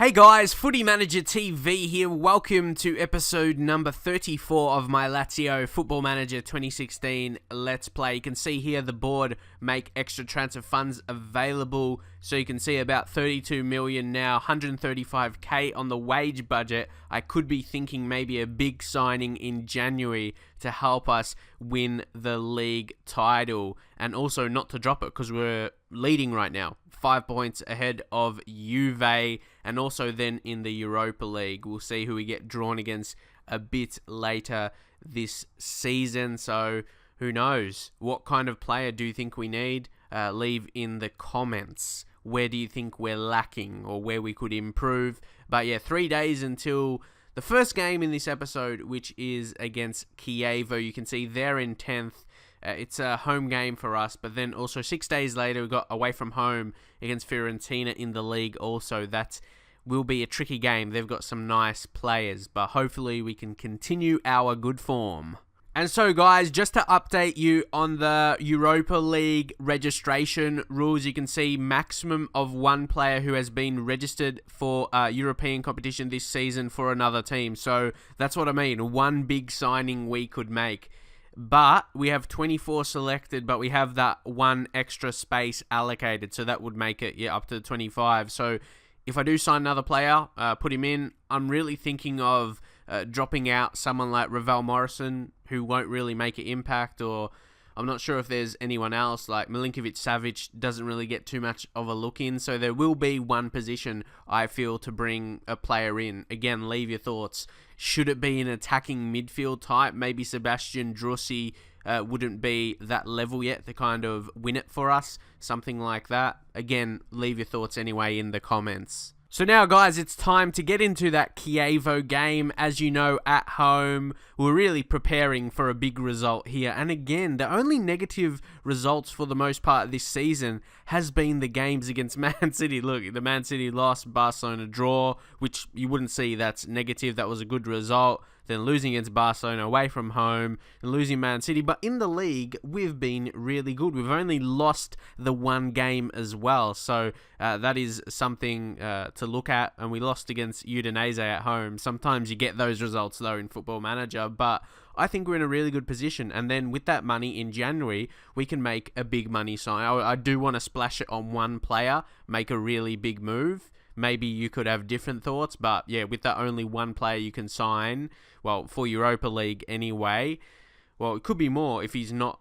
Hey guys, Footy Manager TV here. Welcome to episode number 34 of my Lazio Football Manager 2016 Let's Play. You can see here the board make extra transfer funds available. So you can see about 32 million now, 135k on the wage budget. I could be thinking maybe a big signing in January to help us win the league title. And also not to drop it because we're leading right now. 5 points ahead of Juve, and also then in the Europa League. We'll see who we get drawn against a bit later this season, so who knows? What kind of player do you think we need? Leave in the comments. Where do you think we're lacking or where we could improve? But yeah, 3 days until the first game in this episode, which is against Chievo. You can see they're in 10th. It's a home game for us, but then also 6 days later, we got away from home against Fiorentina in the league also. That will be a tricky game. They've got some nice players, but hopefully we can continue our good form. And so guys, just to update you on the Europa League registration rules, you can see maximum of one player who has been registered for European competition this season for another team. So that's what I mean, one big signing we could make. But we have 24 selected, but we have that one extra space allocated. So that would make it up to 25. So if I do sign another player, put him in, I'm really thinking of dropping out someone like Ravel Morrison, who won't really make an impact, or I'm not sure if there's anyone else, like Milinkovic-Savic doesn't really get too much of a look in, so there will be one position, I feel, to bring a player in. Again, leave your thoughts. Should it be an attacking midfield type? Maybe Sebastian Drussi wouldn't be that level yet to kind of win it for us, something like that. Again, leave your thoughts anyway in the comments. So now, guys, it's time to get into that Chievo game. As you know, at home, we're really preparing for a big result here. And again, the only negative results for the most part this season has been the games against Man City. Look, the Man City loss, Barcelona draw, which you wouldn't see that's negative. That was a good result. Then losing against Barcelona away from home and losing Man City. But in the league, we've been really good. We've only lost the one game as well. So that is something to look at. And we lost against Udinese at home. Sometimes you get those results, though, in Football Manager. But I think we're in a really good position. And then with that money in January, we can make a big money sign. I do want to splash it on one player, make a really big move. Maybe you could have different thoughts, but yeah, with that only one player you can sign, well, for Europa League anyway, well, it could be more if he's not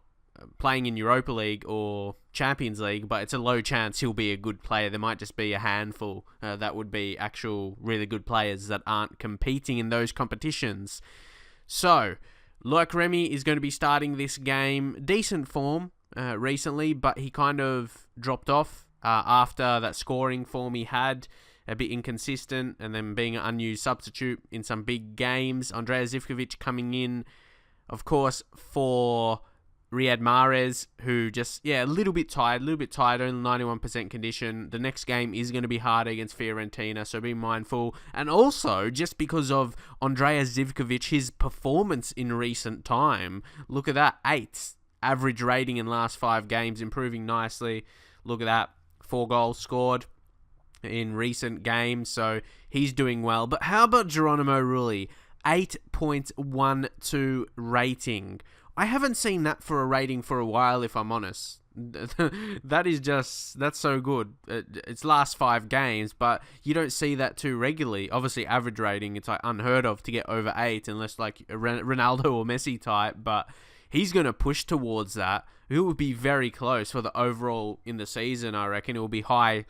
playing in Europa League or Champions League, but it's a low chance he'll be a good player. There might just be a handful that would be actual really good players that aren't competing in those competitions. So, Loic Remy is going to be starting this game. Decent form recently, but he kind of dropped off after that scoring form he had. A bit inconsistent, and then being an unused substitute in some big games. Andrea Zivkovic coming in, of course, for Riyad Mahrez, who just, a little bit tired, only 91% condition. The next game is going to be harder against Fiorentina, so be mindful. And also, just because of Andrea Zivkovic, his performance in recent time, look at that, 8 average rating in last 5 games, improving nicely. Look at that, 4 goals scored in recent games, so he's doing well. But how about Geronimo Rulli? 8.12 rating. I haven't seen that for a rating for a while, if I'm honest. That's so good. It's last 5 games, but you don't see that too regularly. Obviously, average rating, it's like unheard of to get over 8 unless like a Ronaldo or Messi type, but he's going to push towards that. It will be very close for the overall in the season, I reckon. It will be high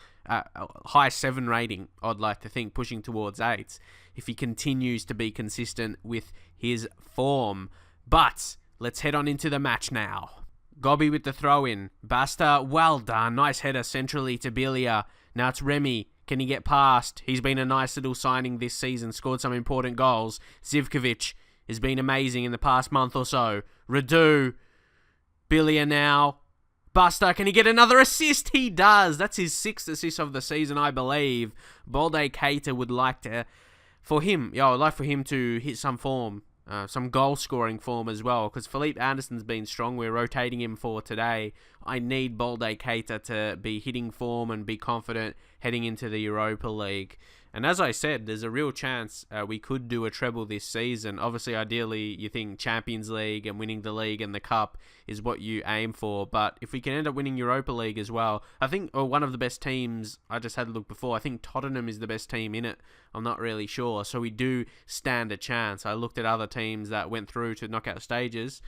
7 rating, I'd like to think, pushing towards 8 if he continues to be consistent with his form. But let's head on into the match now. Gobby with the throw-in. Basta, well done. Nice header centrally to Bilia. Now it's Remy. Can he get past? He's been a nice little signing this season, scored some important goals. Zivkovic has been amazing in the past month or so. Radu, Bilia now. Basta, can he get another assist? He does. That's his 6th assist of the season, I believe. Balde Keita would like to, I'd like for him to hit some form. Some goal-scoring form as well, because Felipe Anderson's been strong. We're rotating him for today. I need Balde Keita to be hitting form and be confident heading into the Europa League. And as I said, there's a real chance we could do a treble this season. Obviously, ideally, you think Champions League and winning the league and the cup is what you aim for. But if we can end up winning Europa League as well, I think one of the best teams, I just had a look before, I think Tottenham is the best team in it. I'm not really sure. So we do stand a chance. I looked at other teams that went through to knockout stages.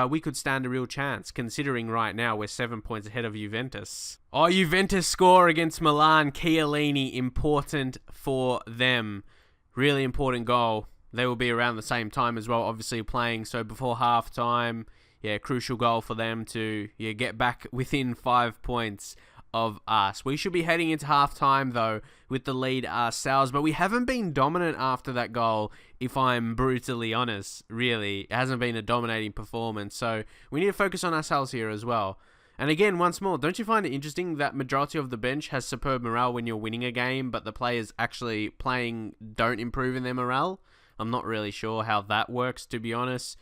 We could stand a real chance, considering right now we're 7 points ahead of Juventus. Oh, Juventus score against Milan. Chiellini, important for them. Really important goal. They will be around the same time as well, obviously playing. So before half-time, crucial goal for them to get back within 5 points of us. We should be heading into half-time, though, with the lead ourselves, but we haven't been dominant after that goal, if I'm brutally honest, really. It hasn't been a dominating performance, so we need to focus on ourselves here as well. And again, once more, don't you find it interesting that majority of the bench has superb morale when you're winning a game, but the players actually playing don't improve in their morale? I'm not really sure how that works, to be honest,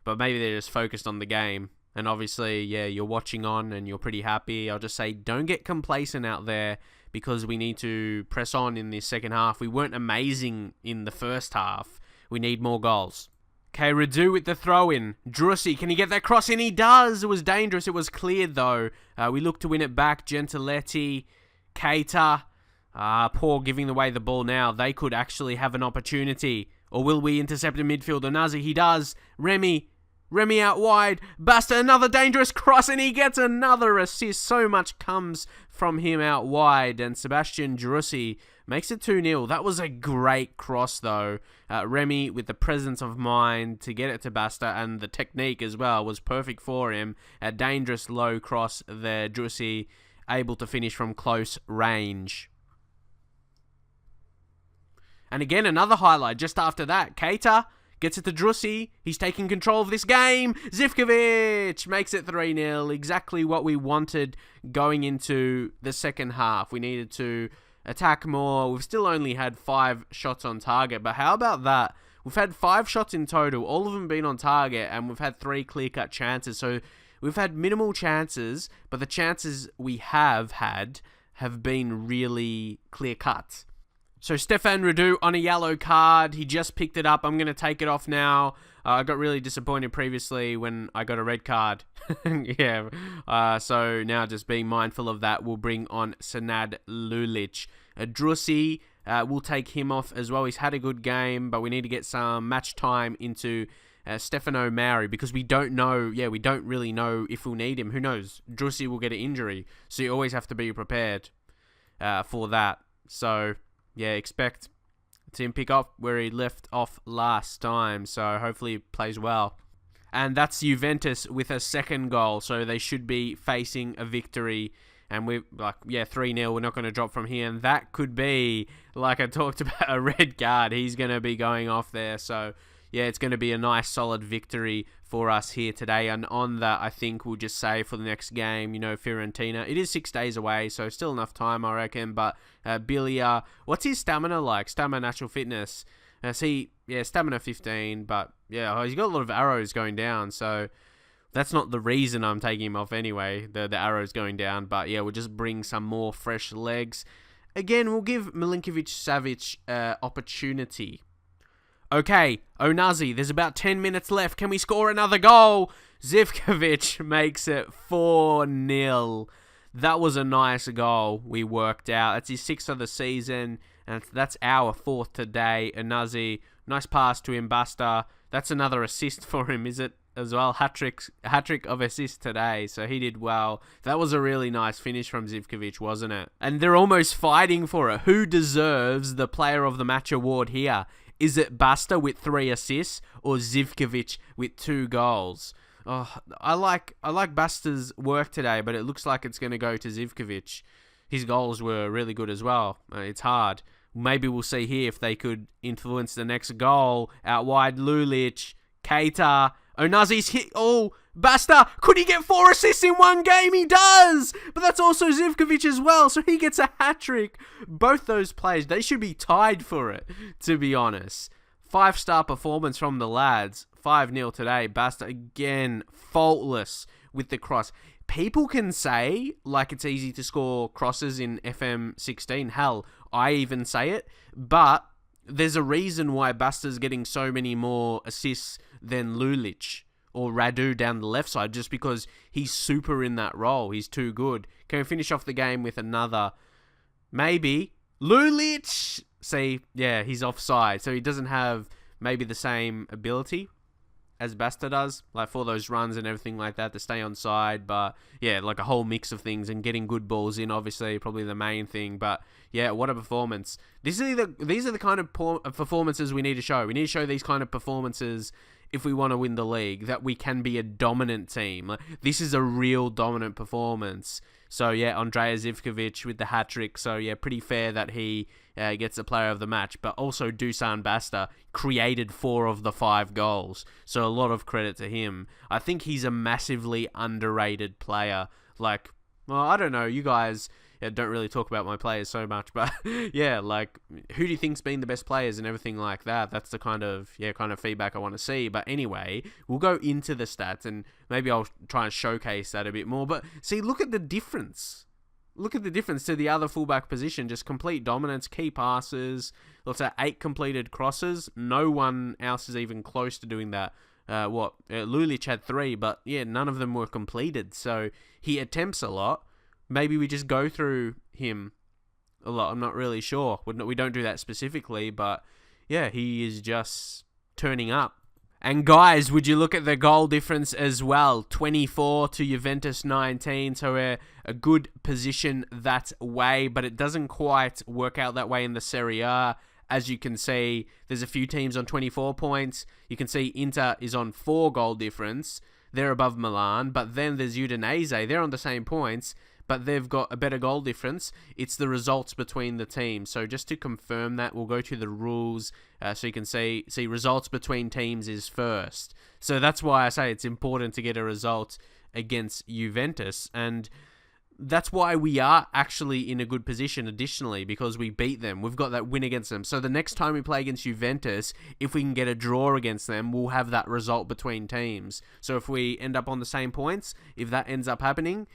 but maybe they're just focused on the game. And obviously, you're watching on and you're pretty happy. I'll just say, don't get complacent out there because we need to press on in this second half. We weren't amazing in the first half. We need more goals. Okay, Radu with the throw-in. Drussi, can he get that cross in? He does. It was dangerous. It was cleared, though. We look to win it back. Gentiletti, Keita. Poor giving away the ball now. They could actually have an opportunity. Or will we intercept in midfield? Onazi, he does. Remy out wide. Basta, another dangerous cross, and he gets another assist. So much comes from him out wide. And Sebastian Drussi makes it 2-0. That was a great cross, though. Remy, with the presence of mind to get it to Basta, and the technique as well, was perfect for him. A dangerous low cross there. Drussi able to finish from close range. And again, another highlight just after that. Keita gets it to Drussi. He's taking control of this game. Zivkovic makes it 3-0. Exactly what we wanted going into the second half. We needed to attack more. We've still only had 5 shots on target. But how about that? We've had 5 shots in total. All of them been on target. And we've had 3 clear-cut chances. So we've had minimal chances. But the chances we have had have been really clear-cut. So Stefan Radu on a yellow card. He just picked it up. I'm going to take it off now. I got really disappointed previously when I got a red card. So now just being mindful of that, we'll bring on Senad Lulic. Drussi, we'll take him off as well. He's had a good game, but we need to get some match time into Stefano Mauri because we don't know. We don't really know if we'll need him. Who knows? Drussi will get an injury. So you always have to be prepared for that. So expect him pick up where he left off last time. So hopefully he plays well. And that's Juventus with a second goal. So they should be facing a victory. And we're 3-0. We're not going to drop from here. And that could be, like I talked about, a red card. He's going to be going off there. So it's going to be a nice solid victory for us here today. And on that, I think we'll just say for the next game, Fiorentina. It is 6 days away, so still enough time, I reckon. But Bilia, what's his stamina like? Stamina, natural fitness. Stamina 15, but he's got a lot of arrows going down, so that's not the reason I'm taking him off anyway, the arrows going down. But we'll just bring some more fresh legs. Again, we'll give Milinkovic-Savic opportunity. Okay, Onazi, there's about 10 minutes left. Can we score another goal? Zivkovic makes it 4-0. That was a nice goal we worked out. That's his 6th of the season, and that's our 4th today. Onazi, nice pass to him, Basta. That's another assist for him, is it? As well, hat-trick of assists today, so he did well. That was a really nice finish from Zivkovic, wasn't it? And they're almost fighting for it. Who deserves the Player of the Match award here? Is it Basta with 3 assists or Zivkovic with 2 goals? Oh, I like Basta's work today, but it looks like it's going to go to Zivkovic. His goals were really good as well. It's hard. Maybe we'll see here if they could influence the next goal. Out wide, Lulic, Keita, Onazi's hit. Oh, Basta, could he get 4 assists in one game? He does! But that's also Zivkovic as well, so he gets a hat-trick. Both those players, they should be tied for it, to be honest. 5-star performance from the lads. 5-0 today. Basta again, faultless with the cross. people can say, like, it's easy to score crosses in FM16. Hell, I even say it. But there's a reason why Basta's getting so many more assists than Lulic or Radu down the left side, just because he's super in that role. He's too good. Can we finish off the game with another? Maybe. Lulic! See, yeah, he's offside, so he doesn't have maybe the same ability as Basta does, like for those runs and everything like that, to stay on side. But yeah, like a whole mix of things, and getting good balls in, obviously, probably the main thing. But yeah, what a performance. These are the kind of performances we need to show. We need to show these kind of performances if we want to win the league, that we can be a dominant team. Like, this is a real dominant performance. So yeah, Andrea Zivkovic with the hat-trick. So yeah, pretty fair that he gets the player of the match. But also Dusan Basta created 4 of the 5 goals. So a lot of credit to him. I think he's a massively underrated player. Like, well, I don't know, you guys don't really talk about my players so much, but yeah, like, who do you think's been the best players and everything like that? That's the kind of feedback I want to see. But anyway, we'll go into the stats, and maybe I'll try and showcase that a bit more. But see, look at the difference. Look at the difference to the other fullback position. Just complete dominance, key passes. Let's say 8 completed crosses. No one else is even close to doing that. Lulic had 3, but yeah, none of them were completed. So he attempts a lot. Maybe we just go through him a lot. I'm not really sure. We don't do that specifically, but yeah, he is just turning up. And guys, would you look at the goal difference as well? 24 to Juventus 19, so we're a good position that way, but it doesn't quite work out that way in the Serie A. As you can see, there's a few teams on 24 points. You can see Inter is on 4 goal difference. They're above Milan, but then there's Udinese. They're on the same points, but they've got a better goal difference. It's the results between the teams. So just to confirm that, we'll go to the rules so you can see results between teams is first. So that's why I say it's important to get a result against Juventus. And that's why we are actually in a good position additionally, because we beat them. We've got that win against them. So the next time we play against Juventus, if we can get a draw against them, we'll have that result between teams. So if we end up on the same points, if that ends up happening,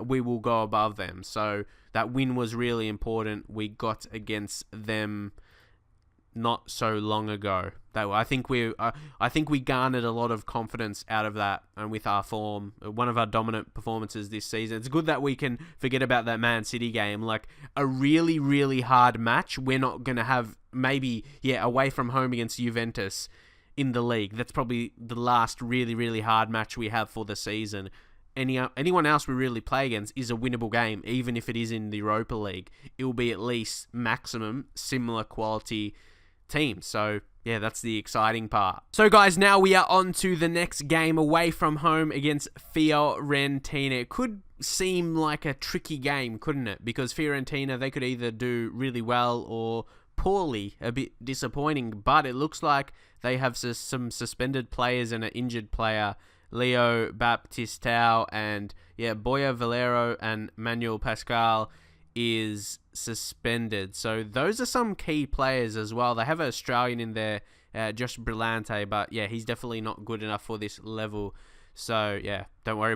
we will go above them. So that win was really important. We got against them not so long ago. I think we garnered a lot of confidence out of that, and with our form, one of our dominant performances this season. It's good that we can forget about that Man City game. Like, a really, really hard match. We're not going to have, maybe, away from home against Juventus in the league. That's probably the last really, really hard match we have for the season. Anyone else we really play against is a winnable game, even if it is in the Europa League. It will be at least maximum similar quality team. So yeah, that's the exciting part. So guys, now we are on to the next game away from home against Fiorentina. It could seem like a tricky game, couldn't it? Because Fiorentina, they could either do really well or poorly, a bit disappointing, but it looks like they have some suspended players and an injured player, Leo Baptistao, and Boya Valero and Manuel Pascal is suspended. So those are some key players as well. They have an Australian in there, Josh Brillante, but yeah, he's definitely not good enough for this level. So yeah, don't worry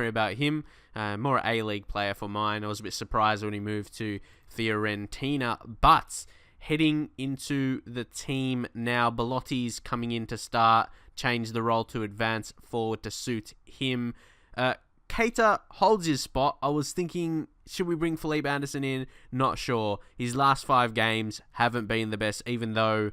about him. More an A-League player for mine. I was a bit surprised when he moved to Fiorentina, but heading into the team now, Belotti's coming in to start, change the role to advance forward to suit him. Keita holds his spot. I was thinking, should we bring Felipe Anderson in? Not sure. His last 5 games haven't been the best, even though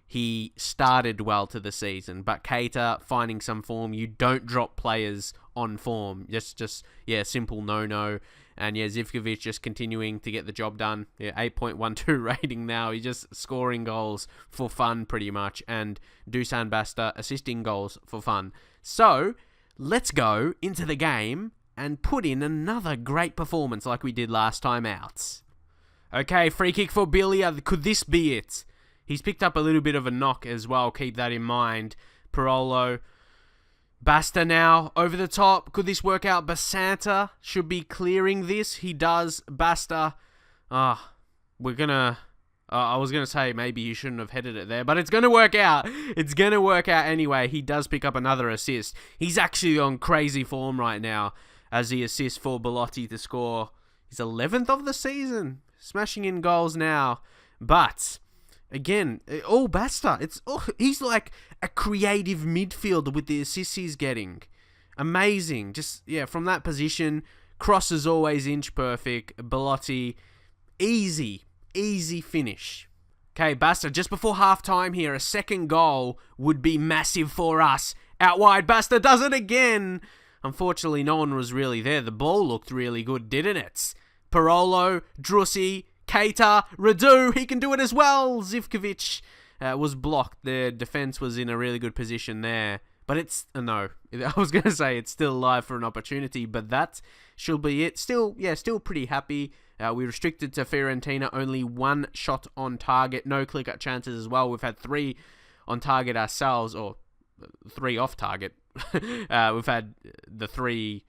he started well to the season. But Keita finding some form. You don't drop players on form. Just simple no-no. And Zivkovic just continuing to get the job done. 8.12 rating now. He's just scoring goals for fun pretty much. And Dusan Basta assisting goals for fun. So let's go into the game and put in another great performance like we did last time out. Okay, free kick for Bilia. Could this be it? He's picked up a little bit of a knock as well. Keep that in mind. Parolo. Basta now over the top. Could this work out? Basanta should be clearing this. He does. Basta. I was going to say maybe he shouldn't have headed it there, but it's going to work out. It's going to work out anyway. He does pick up another assist. He's actually on crazy form right now. as the assist for Belotti to score his 11th of the season. Smashing in goals now. But, again, all Basta. He's like a creative midfielder with the assists he's getting. Amazing. Just, from that position, crosses always inch perfect. Belotti, easy finish. Okay, Basta, just before half-time here, a second goal would be massive for us. Out wide, Basta does it again. Unfortunately, no one was really there. The ball looked really good, didn't it? Parolo, Drussi, Keita, Radu, he can do it as well. Zivkovic was blocked. The defense was in a really good position there. But it's, no, I was going to say it's still live for an opportunity, but that should be it. Still pretty happy. We restricted to Fiorentina, only 1 shot on target, no clear-cut chances as well. We've had 3 on target ourselves, or 3 off target. We've had the 3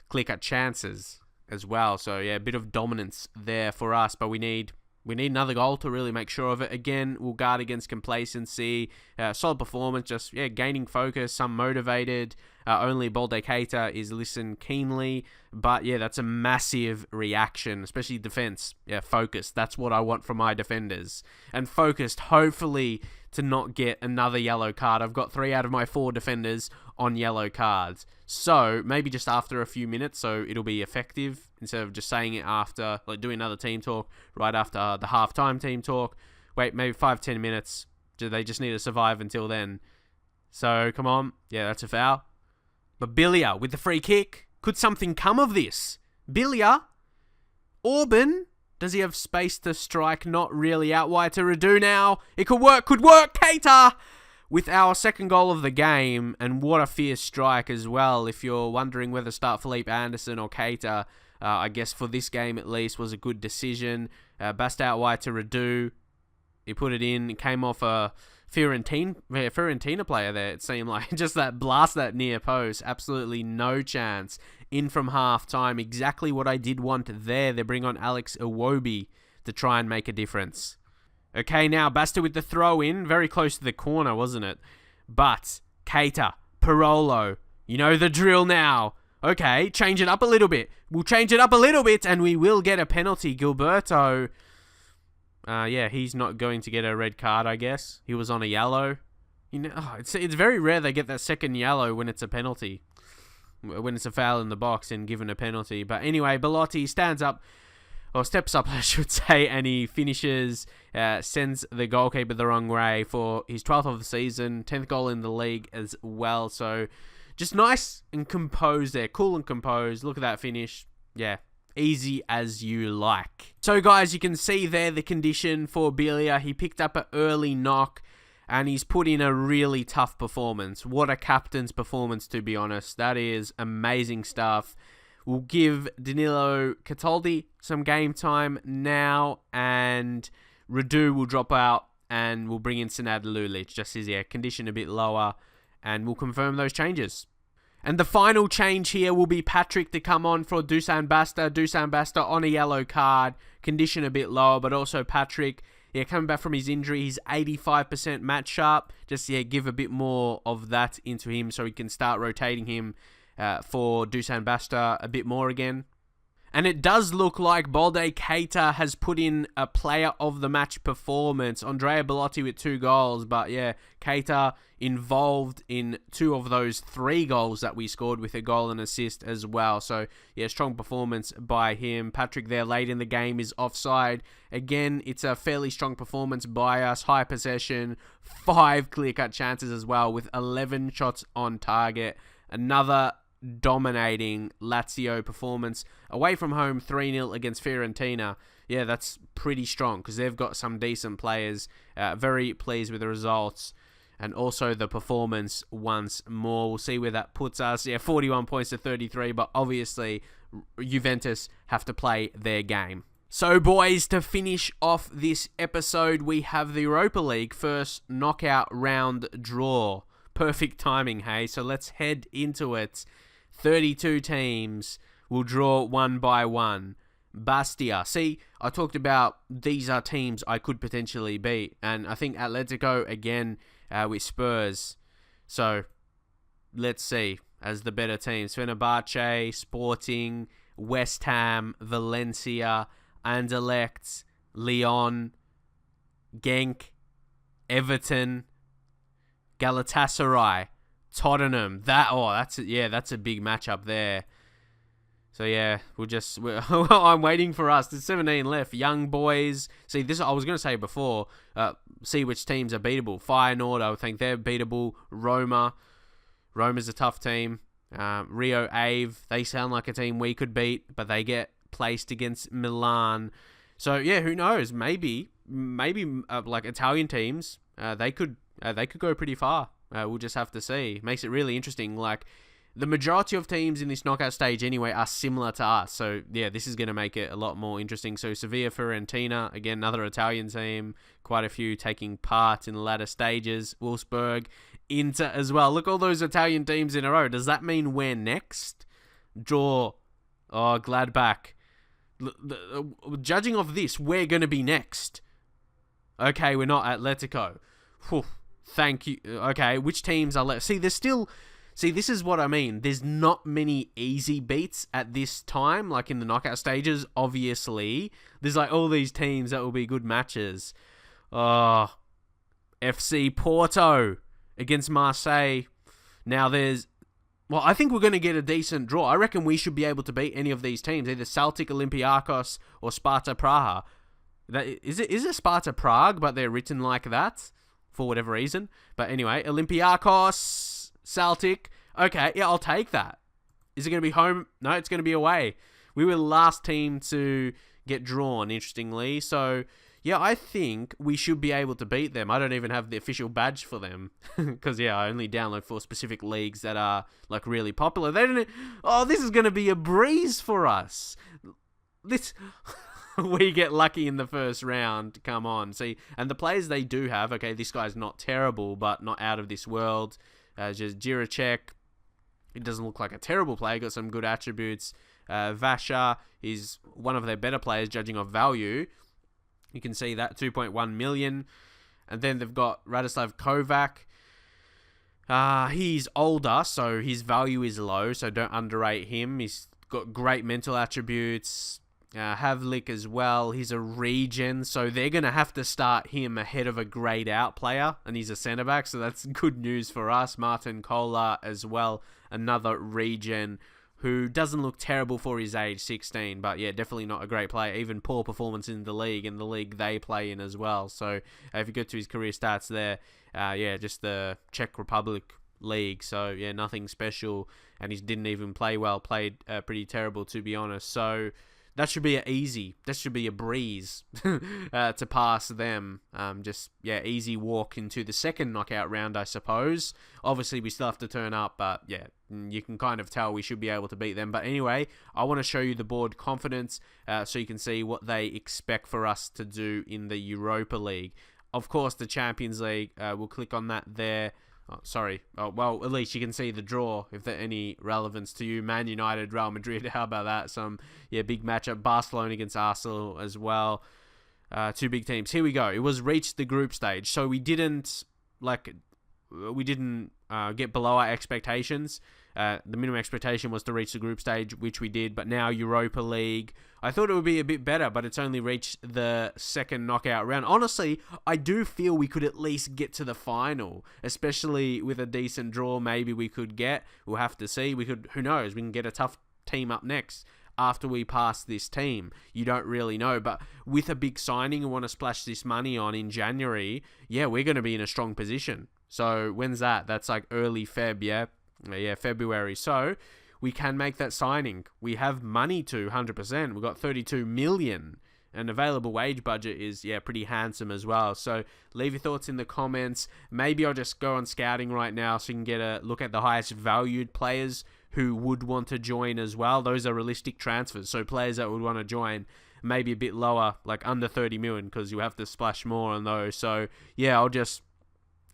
clear-cut chances as well. So, a bit of dominance there for us, but we need another goal to really make sure of it. Again, we'll guard against complacency. Solid performance, just gaining focus, some motivated. Only Balde Keita is listened keenly. But that's a massive reaction, especially defense. Focused. That's what I want from my defenders. And focused, hopefully, to not get another yellow card. I've got 3 out of my 4 defenders on yellow cards. So, maybe just after a few minutes, so it'll be effective, instead of just saying it after, like doing another team talk right after the half-time team talk. Wait, maybe 5-10 minutes. Do they just need to survive until then? So, come on. That's a foul. But Bilia with the free kick. Could something come of this? Bilia? Orban? Does he have space to strike? Not really. Out wide to Radu now. It could work. Keita! With our second goal of the game. And what a fierce strike as well. If you're wondering whether to start Felipe Anderson or Keita, I guess for this game at least, was a good decision. Basta out wide to Radu. He put it in. It came off a Fiorentina player there, it seemed like. Just that blast, that near post. Absolutely no chance. In from half-time. Exactly what I did want there. They bring on Alex Iwobi to try and make a difference. Okay, now Basta with the throw-in. Very close to the corner, wasn't it? But Keita, Parolo, you know the drill now. Okay, change it up a little bit. We'll change it up a little bit, and we will get a penalty. Gilberto... he's not going to get a red card, I guess. He was on a yellow. It's very rare they get that second yellow when it's a penalty. When it's a foul in the box and given a penalty. But anyway, Belotti steps up, I should say, and he finishes, sends the goalkeeper the wrong way for his 12th of the season, 10th goal in the league as well. So, just nice and composed there. Cool and composed. Look at that finish. Easy as you like. So guys, you can see there the condition for Bilia. He picked up an early knock and he's put in a really tough performance. What a captain's performance, to be honest. That is amazing stuff. We'll give Danilo Cataldi some game time now, and Radu will drop out and we'll bring in Senad Lulic. Just his condition a bit lower, and we'll confirm those changes. And the final change here will be Patrick to come on for Dusan Basta. Dusan Basta on a yellow card. Condition a bit lower, but also Patrick, coming back from his injury. He's 85% match sharp. Just, give a bit more of that into him so we can start rotating him for Dusan Basta a bit more again. And it does look like Balde Keita has put in a player of the match performance. Andrea Belotti with 2 goals. But Keita involved in 2 of those 3 goals that we scored, with a goal and assist as well. So, strong performance by him. Patrick there late in the game is offside. Again, it's a fairly strong performance by us. High possession, 5 clear-cut chances as well, with 11 shots on target. Another dominating Lazio performance. Away from home, 3-0 against Fiorentina. That's pretty strong because they've got some decent players. Very pleased with the results and also the performance once more. We'll see where that puts us. 41 points to 33, but obviously Juventus have to play their game. So boys, to finish off this episode, we have the Europa League first knockout round draw. Perfect timing, hey? So let's head into it. 32 teams will draw one by one. Bastia. See, I talked about these are teams I could potentially beat. And I think Atletico, again, with Spurs. So, let's see. as the better teams. Fenerbahce, Sporting, West Ham, Valencia, Anderlecht, Lyon, Genk, Everton, Galatasaray, Tottenham. That's a big matchup there. So yeah, I'm waiting for us. There's 17 left. Young boys. See, this I was going to say before. See which teams are beatable. Feyenoord, I would think they're beatable. Roma's a tough team. Rio Ave, they sound like a team we could beat, but they get placed against Milan. So yeah, who knows? Maybe like Italian teams, they could go pretty far. We'll just have to see. Makes it really interesting. Like, the majority of teams in this knockout stage anyway are similar to us. So, yeah, this is going to make it a lot more interesting. So, Sevilla, Fiorentina, again, another Italian team. Quite a few taking part in the latter stages. Wolfsburg, Inter as well. Look, all those Italian teams in a row. Does that mean we're next? Draw. Oh, Gladbach. Judging off this, we're going to be next. Okay, we're not Atletico. Whew, thank you. Okay, which teams are left? See, this is what I mean. There's not many easy beats at this time, like in the knockout stages, obviously. There's like all these teams that will be good matches. Oh, FC Porto against Marseille. Now I think we're going to get a decent draw. I reckon we should be able to beat any of these teams, either Celtic, Olympiacos, or Sparta Praha. Is it Sparta Prague, but they're written like that for whatever reason? But anyway, Olympiacos, Celtic. Okay, yeah, I'll take that. Is it going to be home? No, it's going to be away. We were the last team to get drawn, interestingly. So, yeah, I think we should be able to beat them. I don't even have the official badge for them. Because, yeah, I only download for specific leagues that are, like, really popular. This is going to be a breeze for us. We get lucky in the first round. Come on. See, and the players they do have, okay, this guy's not terrible, but not out of this world. Just Jiracek. It doesn't look like a terrible player. Got some good attributes. Vasha is one of their better players, judging off value. You can see that, 2.1 million. And then they've got Radislav Kovac. He's older, so his value is low, so don't underrate him. He's got great mental attributes. Havlik as well. He's a regen, so they're going to have to start him ahead of a grayed out player, and he's a centre-back, so that's good news for us. Martin Kolar as well, another regen who doesn't look terrible for his age, 16, but yeah, definitely not a great player. Even poor performance in the league they play in as well. So if you go to his career stats there, just the Czech Republic league. So yeah, nothing special, and he didn't even play well. Played pretty terrible, to be honest. So that should be a breeze to pass them. Easy walk into the second knockout round, I suppose. Obviously, we still have to turn up, but yeah, you can kind of tell we should be able to beat them. But anyway, I want to show you the board confidence so you can see what they expect for us to do in the Europa League. Of course, the Champions League, we'll click on that there. Oh, sorry. Oh, well, at least you can see the draw, if there's any relevance to you. Man United, Real Madrid, how about that? Big matchup. Barcelona against Arsenal as well. Two big teams. Here we go. It was reached the group stage, so we didn't get below our expectations. The minimum expectation was to reach the group stage, which we did, but now Europa League. I thought it would be a bit better, but it's only reached the second knockout round. Honestly, I do feel we could at least get to the final, especially with a decent draw. Maybe we could get. We'll have to see. Who knows? We can get a tough team up next after we pass this team. You don't really know, but with a big signing and want to splash this money on in January, yeah, we're going to be in a strong position. So when's that? That's like early Feb, yeah? Yeah, February. So we can make that signing. We have money to 100%. We've got 32 million. And available wage budget is, pretty handsome as well. So leave your thoughts in the comments. Maybe I'll just go on scouting right now so you can get a look at the highest valued players who would want to join as well. Those are realistic transfers. So players that would want to join maybe a bit lower, like under 30 million, because you have to splash more on those. So yeah, I'll just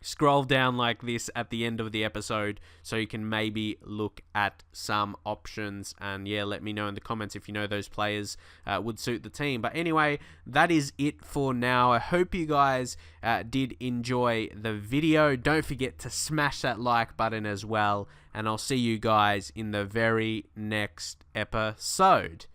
scroll down like this at the end of the episode so you can maybe look at some options, and yeah, let me know in the comments if you know those players would suit the team. But anyway, that is it for now. I hope you guys did enjoy the video. Don't forget to smash that like button as well, and I'll see you guys in the very next episode.